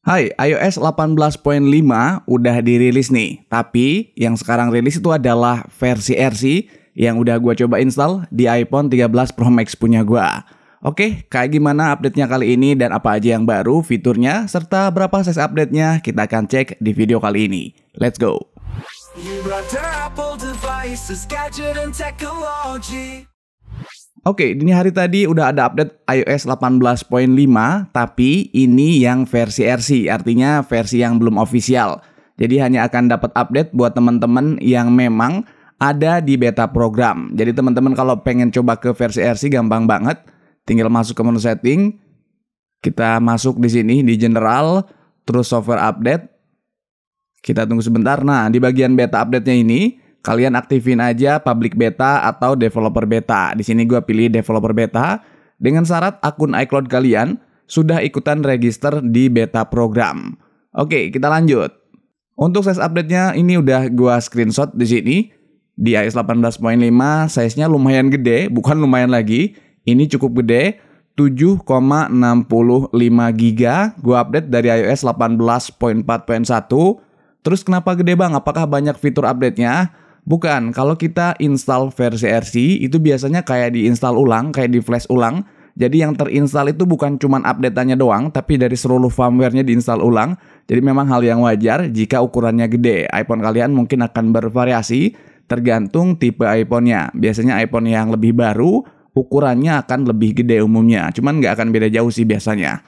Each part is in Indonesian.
Hai, iOS 18.5 udah dirilis nih. Tapi yang sekarang rilis itu adalah versi RC yang udah gua coba install di iPhone 13 Pro Max punya gua. Oke, kayak gimana update-nya kali ini dan apa aja yang baru, fiturnya, serta berapa size update-nya kita akan cek di video kali ini. Let's go! Oke, dini hari tadi udah ada update iOS 18.5, tapi ini yang versi RC, artinya versi yang belum official. Jadi hanya akan dapat update buat teman-teman yang memang ada di beta program. Jadi teman-teman kalau pengen coba ke versi RC gampang banget, tinggal masuk ke menu setting, kita masuk di sini di general, terus software update. Kita tunggu sebentar. Nah, di bagian beta update-nya ini kalian aktifin aja public beta atau developer beta. Di sini gue pilih developer beta dengan syarat akun iCloud kalian sudah ikutan register di beta program. Oke, kita lanjut. Untuk size update-nya ini udah gue screenshot di sini. Di iOS 18.5 size-nya lumayan gede, bukan lumayan lagi. Ini cukup gede, 7,65 GB. Gue update dari iOS 18.4.1. Terus kenapa gede bang? Apakah banyak fitur update-nya? Bukan, kalau kita install versi RC itu biasanya kayak diinstal ulang, kayak di flash ulang. Jadi yang terinstall itu bukan cuma update-nya doang, tapi dari seluruh firmware-nya diinstal ulang. Jadi memang hal yang wajar jika ukurannya gede. iPhone kalian mungkin akan bervariasi tergantung tipe iPhone-nya. Biasanya iPhone yang lebih baru, ukurannya akan lebih gede umumnya. Cuman nggak akan beda jauh sih biasanya.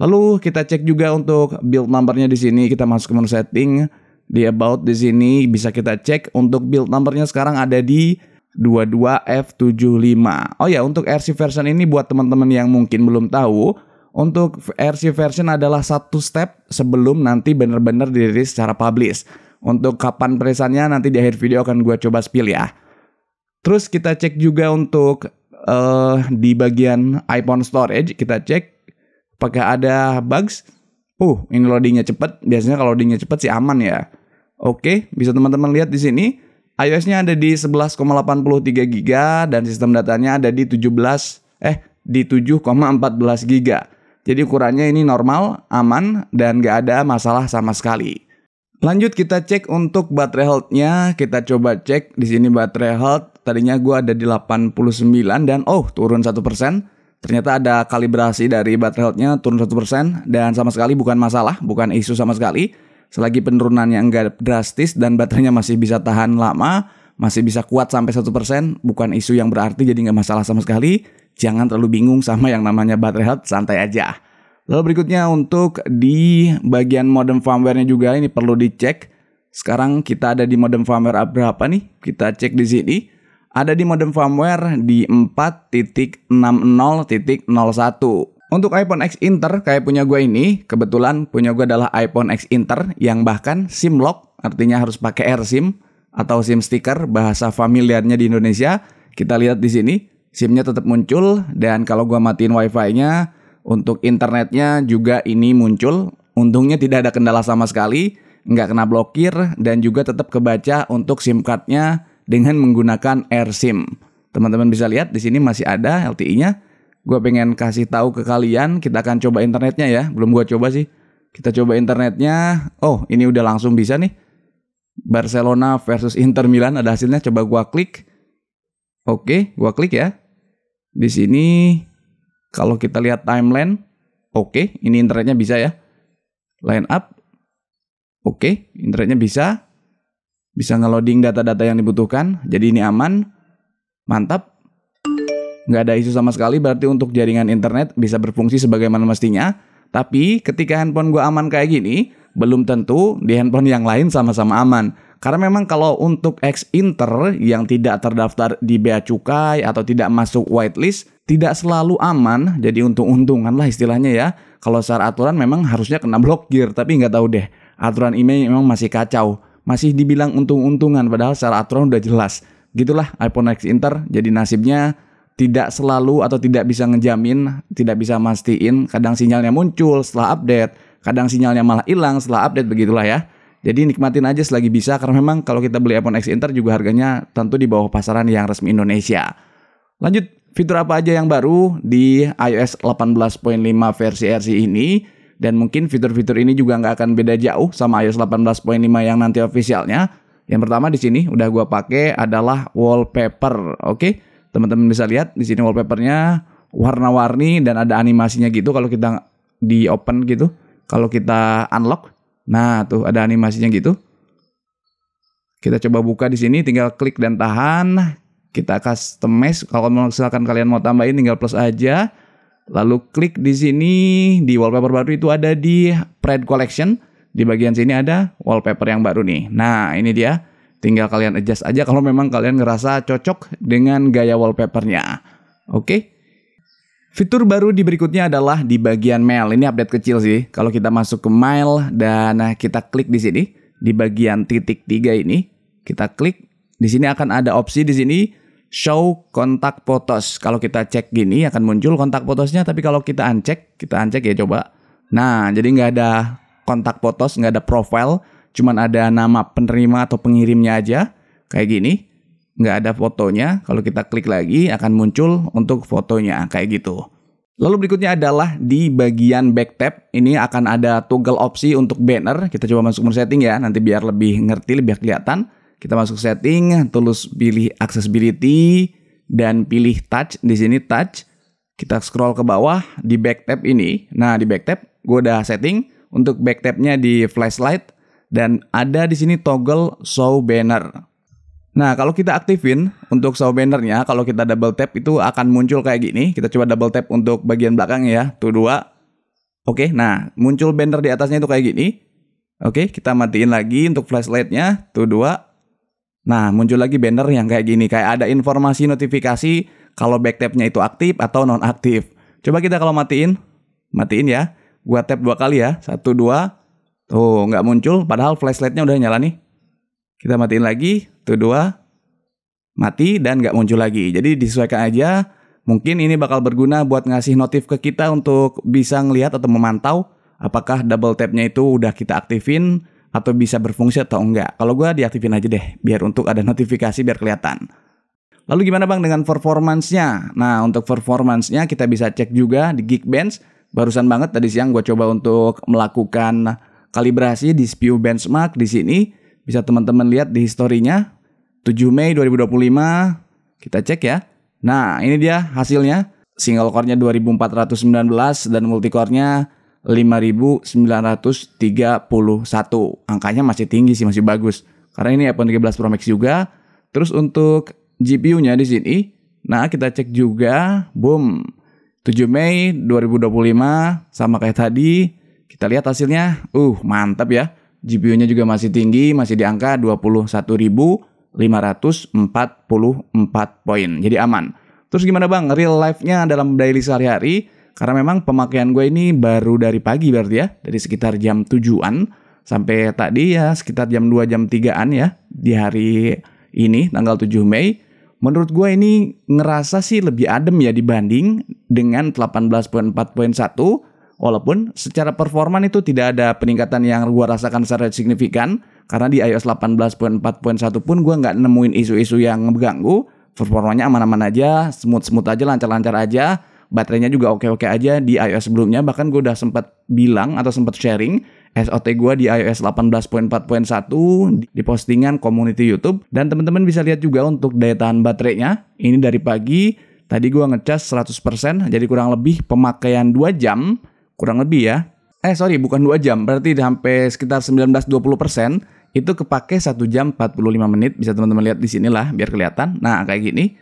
Lalu kita cek juga untuk build number-nya di sini. Kita masuk ke menu setting. Di about di sini bisa kita cek untuk build numbernya sekarang ada di 22F75. Oh ya, untuk RC version ini buat teman-teman yang mungkin belum tahu, untuk RC version adalah satu step sebelum nanti benar-benar dirilis secara publish. Untuk kapan perisannya nanti di akhir video akan gue coba spill ya. Terus kita cek juga untuk di bagian iPhone storage, kita cek apakah ada bugs. Ini loadingnya cepet. Biasanya kalau loadingnya cepet sih aman ya. Oke, bisa teman-teman lihat di sini. iOS-nya ada di 11,83 GB dan sistem datanya ada di 7,14 GB. Jadi ukurannya ini normal, aman, dan nggak ada masalah sama sekali. Lanjut kita cek untuk baterai health-nya. Kita coba cek di sini baterai health. Tadinya gua ada di 89 dan turun 1%. Ternyata ada kalibrasi dari baterai health-nya turun 1% dan sama sekali bukan masalah, bukan isu sama sekali. Selagi penurunannya enggak drastis dan baterainya masih bisa tahan lama, masih bisa kuat sampai 1%, bukan isu yang berarti jadi nggak masalah sama sekali. Jangan terlalu bingung sama yang namanya baterai health, santai aja. Lalu berikutnya untuk di bagian modem firmware-nya juga ini perlu dicek. Sekarang kita ada di modem firmware berapa nih? Kita cek di sini. Ada di modem firmware di 4.60.01. Untuk iPhone X Inter kayak punya gue ini, kebetulan punya gue adalah iPhone X Inter yang bahkan SIM lock, artinya harus pakai AirSIM atau SIM sticker bahasa familiarnya di Indonesia. Kita lihat di sini, SIM-nya tetap muncul dan kalau gue matiin Wi-Fi-nya, untuk internetnya juga ini muncul. Untungnya tidak ada kendala sama sekali, nggak kena blokir dan juga tetap kebaca untuk SIM card-nya dengan menggunakan AirSIM. Teman-teman bisa lihat di sini masih ada LTE-nya. Gue pengen kasih tahu ke kalian, kita akan coba internetnya ya. Belum gue coba sih. Kita coba internetnya. Ini udah langsung bisa nih. Barcelona versus Inter Milan ada hasilnya. Coba gue klik. Oke, gue klik ya. Di sini kalau kita lihat timeline, oke, ini internetnya bisa ya. Line up. Oke, internetnya bisa. Bisa nge-loading data-data yang dibutuhkan. Jadi ini aman. Mantap. Nggak ada isu sama sekali, berarti untuk jaringan internet bisa berfungsi sebagaimana mestinya. Tapi ketika handphone gue aman kayak gini, belum tentu di handphone yang lain sama-sama aman. Karena memang kalau untuk X Inter yang tidak terdaftar di Bea Cukai atau tidak masuk whitelist, tidak selalu aman. Jadi untung-untungan lah istilahnya ya. Kalau secara aturan memang harusnya kena blokir, tapi nggak tahu deh. Aturan email memang masih kacau. Masih dibilang untung-untungan padahal secara aturan udah jelas. Gitulah iPhone X Inter, jadi nasibnya tidak selalu atau tidak bisa ngejamin, tidak bisa mastiin. Kadang sinyalnya muncul setelah update, kadang sinyalnya malah hilang setelah update, begitulah ya. Jadi nikmatin aja selagi bisa, karena memang kalau kita beli iPhone X Inter juga harganya tentu di bawah pasaran yang resmi Indonesia. Lanjut, fitur apa aja yang baru di iOS 18.5 versi RC ini? Dan mungkin fitur-fitur ini juga nggak akan beda jauh sama iOS 18.5 yang nanti officialnya. Yang pertama di sini udah gua pakai adalah wallpaper. Oke, teman-teman bisa lihat di sini wallpapernya warna-warni dan ada animasinya gitu kalau kita di open gitu. Kalau kita unlock, nah tuh ada animasinya gitu. Kita coba buka di sini, tinggal klik dan tahan. Kita customize. Kalau misalkan kalian mau tambahin, tinggal plus aja. Lalu klik di sini di wallpaper baru itu ada di Pride Collection. Di bagian sini ada wallpaper yang baru nih. Nah, ini dia. Tinggal kalian adjust aja kalau memang kalian ngerasa cocok dengan gaya wallpapernya. Oke. Fitur baru di berikutnya adalah di bagian mail. Ini update kecil sih. Kalau kita masuk ke mail dan kita klik di sini di bagian titik 3 ini, kita klik di sini akan ada opsi di sini show kontak photos. Kalau kita cek gini akan muncul kontak photosnya, tapi kalau kita uncheck ya coba. Nah, jadi nggak ada kontak photos, nggak ada profile, cuman ada nama penerima atau pengirimnya aja, kayak gini. Nggak ada fotonya. Kalau kita klik lagi akan muncul untuk fotonya, kayak gitu. Lalu berikutnya adalah di bagian back tab. Ini akan ada toggle opsi untuk banner. Kita coba masuk menu setting ya, nanti biar lebih ngerti, lebih kelihatan. Kita masuk setting, terus pilih accessibility dan pilih touch. Di sini touch. Kita scroll ke bawah di back tab ini. Nah, di back tab gue udah setting untuk back tabnya di flashlight dan ada di sini toggle show banner. Nah, kalau kita aktifin untuk show bannernya, kalau kita double tap itu akan muncul kayak gini. Kita coba double tap untuk bagian belakang ya, tuh 2. Oke, nah muncul banner di atasnya itu kayak gini. Oke, kita matiin lagi untuk flashlightnya, tuh 2. Nah, muncul lagi banner yang kayak gini, kayak ada informasi notifikasi kalau back tab-nya itu aktif atau non aktif. Coba kita kalau matiin ya. Gua tap 2 kali ya, 1, 2. Tuh, nggak muncul, padahal flashlightnya udah nyala nih. Kita matiin lagi, tuh 2, mati dan nggak muncul lagi. Jadi disesuaikan aja. Mungkin ini bakal berguna buat ngasih notif ke kita untuk bisa ngelihat atau memantau apakah double tap-nya itu udah kita aktifin atau bisa berfungsi atau enggak. Kalau gue diaktifin aja deh, biar untuk ada notifikasi biar kelihatan. Lalu gimana bang dengan performance-nya? Nah, untuk performance-nya kita bisa cek juga di Geekbench. Barusan banget tadi siang gue coba untuk melakukan kalibrasi di SPIU benchmark di sini. Bisa teman-teman lihat di historinya. 7 Mei 2025. Kita cek ya. Nah, ini dia hasilnya. Single core-nya 2419 dan multicore-nya 5931. Angkanya masih tinggi sih, masih bagus. Karena ini iPhone 13 Pro Max juga. Terus untuk GPU-nya di sini, nah kita cek juga, boom. 7 Mei 2025 sama kayak tadi. Kita lihat hasilnya, mantap ya. GPU-nya juga masih tinggi, masih di angka 21.544 poin. Jadi aman. Terus gimana bang, real life-nya dalam daily sehari-hari? Karena memang pemakaian gue ini baru dari pagi berarti ya. Dari sekitar jam 7-an sampai tadi ya sekitar jam 2, jam 3-an ya. Di hari ini, tanggal 7 Mei. Menurut gue ini ngerasa sih lebih adem ya dibanding dengan 18.4.1. Walaupun secara performan itu tidak ada peningkatan yang gue rasakan secara signifikan. Karena di iOS 18.4.1 pun gue nggak nemuin isu-isu yang mengganggu. Performanya aman-aman aja, smooth-smooth aja, lancar-lancar aja. Baterainya juga oke-oke aja di iOS sebelumnya. Bahkan gue udah sempat bilang atau sempat sharing SOT gue di iOS 18.4.1 di postingan community YouTube. Dan teman-teman bisa lihat juga untuk daya tahan baterainya. Ini dari pagi, tadi gue ngecas 100%, jadi kurang lebih pemakaian 2 jam, kurang lebih ya. Bukan 2 jam, berarti sampai sekitar 19-20%, itu kepake 1 jam 45 menit. Bisa teman-teman lihat di sinilah, biar kelihatan. Nah, kayak gini.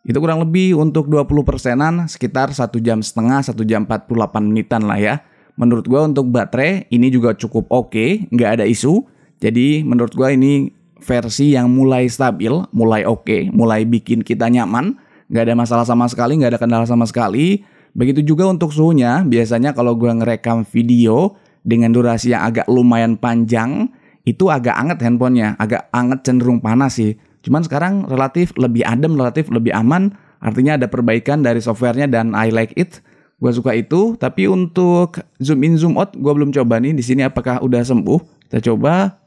Itu kurang lebih untuk 20%-an, sekitar 1,5 jam, 1 jam 48 menitan lah ya. Menurut gue untuk baterai ini juga cukup oke, nggak ada isu. Jadi menurut gue ini versi yang mulai stabil, mulai oke, mulai bikin kita nyaman. Nggak ada masalah sama sekali, nggak ada kendala sama sekali. Begitu juga untuk suhunya, biasanya kalau gue ngerekam video dengan durasi yang agak lumayan panjang, itu agak anget handphonenya, agak anget cenderung panas sih. Cuman sekarang relatif lebih adem, relatif lebih aman. Artinya ada perbaikan dari softwarenya dan I like it. Gue suka itu. Tapi untuk zoom in, zoom out, gue belum coba nih. Di sini apakah udah sembuh? Kita coba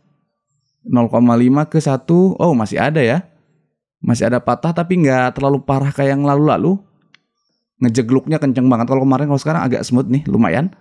0,5 ke 1. Oh, masih ada ya. Masih ada patah tapi nggak terlalu parah kayak yang lalu-lalu. Ngejegluknya kenceng banget. Kalau kemarin, kalau sekarang agak smooth nih, lumayan.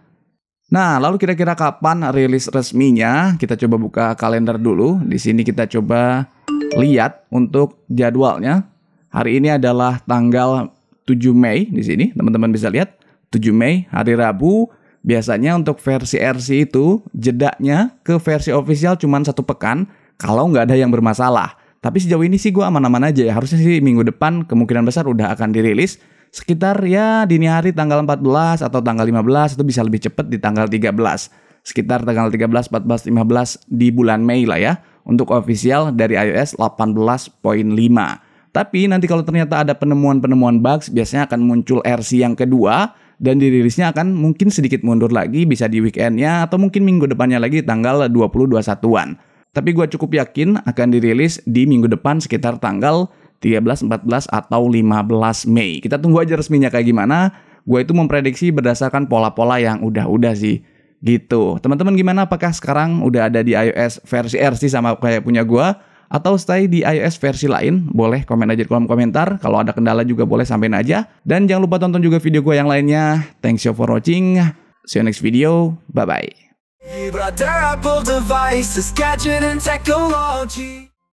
Nah, lalu kira-kira kapan rilis resminya? Kita coba buka kalender dulu. Di sini kita coba lihat untuk jadwalnya. Hari ini adalah tanggal 7 Mei di sini. Teman-teman bisa lihat 7 Mei hari Rabu. Biasanya untuk versi RC itu jedanya ke versi official cuma 1 pekan kalau nggak ada yang bermasalah. Tapi sejauh ini sih gue aman-aman aja ya. Harusnya sih minggu depan kemungkinan besar udah akan dirilis. Sekitar ya dini hari tanggal 14 atau tanggal 15 itu bisa lebih cepat di tanggal 13. Sekitar tanggal 13, 14, 15 di bulan Mei lah ya. Untuk official dari iOS 18.5. Tapi nanti kalau ternyata ada penemuan-penemuan bugs biasanya akan muncul RC yang kedua. Dan dirilisnya akan mungkin sedikit mundur lagi. Bisa di weekendnya atau mungkin minggu depannya lagi tanggal 20-21an. Tapi gue cukup yakin akan dirilis di minggu depan sekitar tanggal 13, 14, atau 15 Mei. Kita tunggu aja resminya kayak gimana. Gue itu memprediksi berdasarkan pola-pola yang udah sih. Gitu. Teman-teman gimana? Apakah sekarang udah ada di iOS versi RC sama kayak punya gue? Atau stay di iOS versi lain? Boleh komen aja di kolom komentar. Kalau ada kendala juga boleh sampein aja. Dan jangan lupa tonton juga video gue yang lainnya. Thanks you for watching. See you next video. Bye-bye. Brother, Apple devices, gadget and technology.